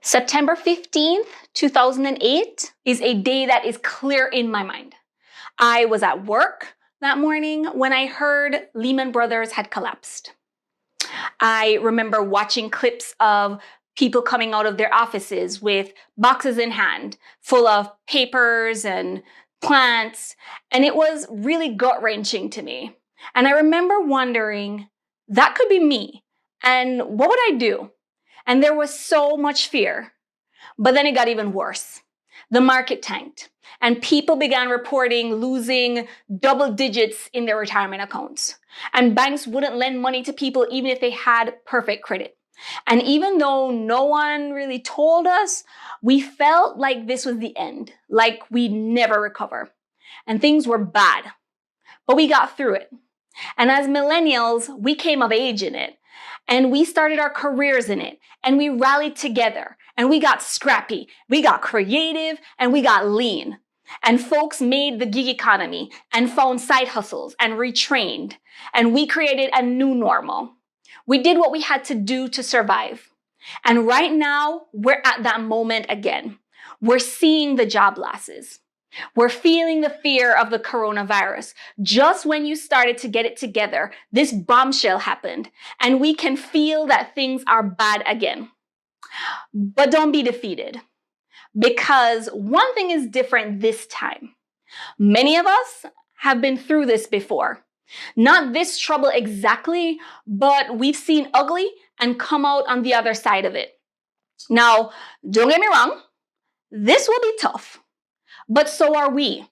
September 15th, 2008 is a day that is clear in my mind. I was at work that morning when I heard Lehman Brothers had collapsed. I remember watching clips of people coming out of their offices with boxes in hand, full of papers and plants, and it was really gut-wrenching to me. And I remember wondering, that could be me, and what would I do? And there was so much fear. But then it got even worse. The market tanked, and people began reporting losing double digits in their retirement accounts. And banks wouldn't lend money to people even if they had perfect credit. And even though no one really told us, we felt like this was the end, like we'd never recover. And things were bad, but we got through it. And as millennials, we came of age in it. And we started our careers in it, and we rallied together, and we got scrappy, we got creative, and we got lean. And folks made the gig economy and found side hustles and retrained, and we created a new normal. We did what we had to do to survive. And right now, we're at that moment again. We're seeing the job losses. We're feeling the fear of the coronavirus. Just when you started to get it together, this bombshell happened, and we can feel that things are bad again. But don't be defeated, because one thing is different this time. Many of us have been through this before. Not this trouble exactly, but we've seen ugly and come out on the other side of it. Now, don't get me wrong, this will be tough. But so are we.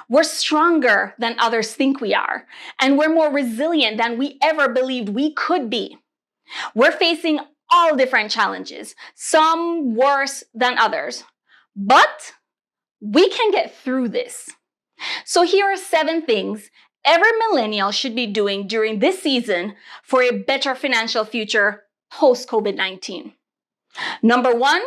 We're stronger than others think we are, and we're more resilient than we ever believed we could be. We're facing all different challenges, some worse than others, but we can get through this. So here are 7 things every millennial should be doing during this season for a better financial future post-COVID-19. Number 1,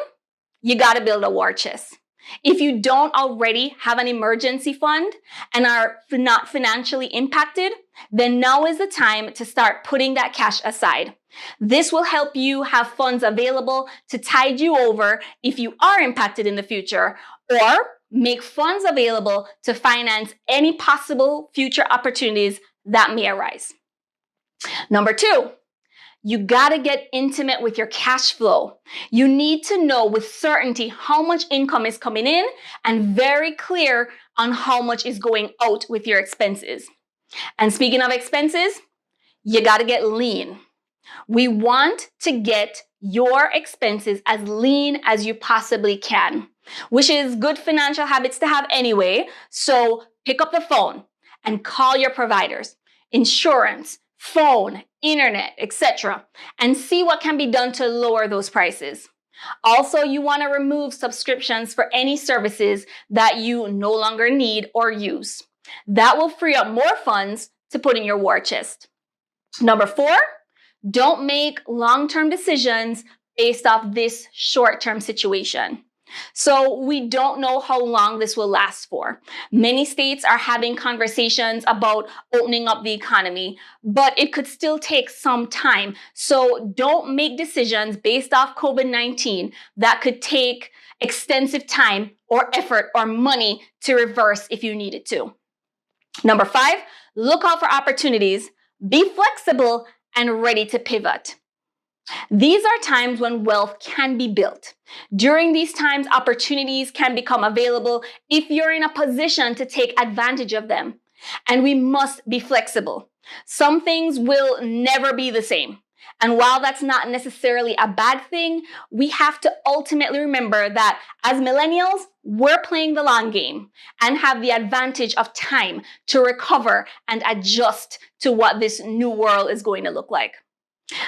you gotta build a war chest. If you don't already have an emergency fund and are not financially impacted, then now is the time to start putting that cash aside. This will help you have funds available to tide you over if you are impacted in the future, or make funds available to finance any possible future opportunities that may arise. Number 2, you gotta get intimate with your cash flow. You need to know with certainty how much income is coming in and very clear on how much is going out with your expenses. And speaking of expenses, you gotta get lean. We want to get your expenses as lean as you possibly can, which is good financial habits to have anyway. So pick up the phone and call your providers, insurance, phone, internet, etc., and see what can be done to lower those prices. Also, you want to remove subscriptions for any services that you no longer need or use. That will free up more funds to put in your war chest. Number 4, don't make long-term decisions based off this short-term situation. So we don't know how long this will last for. Many states are having conversations about opening up the economy, but it could still take some time. So don't make decisions based off COVID-19 that could take extensive time or effort or money to reverse if you needed to. Number 5, look out for opportunities. Be flexible and ready to pivot. These are times when wealth can be built. During these times, opportunities can become available if you're in a position to take advantage of them. And we must be flexible. Some things will never be the same. And while that's not necessarily a bad thing, we have to ultimately remember that as millennials, we're playing the long game and have the advantage of time to recover and adjust to what this new world is going to look like.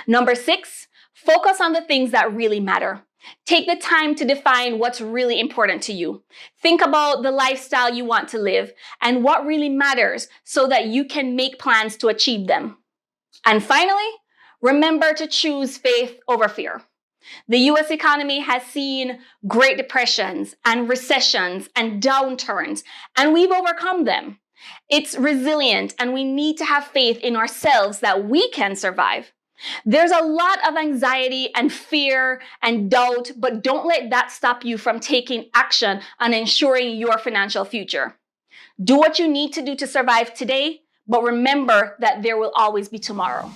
Number 6, focus on the things that really matter. Take the time to define what's really important to you. Think about the lifestyle you want to live and what really matters so that you can make plans to achieve them. And finally, remember to choose faith over fear. The US economy has seen Great Depressions and recessions and downturns, and we've overcome them. It's resilient, and we need to have faith in ourselves that we can survive. There's a lot of anxiety and fear and doubt, but don't let that stop you from taking action on ensuring your financial future. Do what you need to do to survive today, but remember that there will always be tomorrow.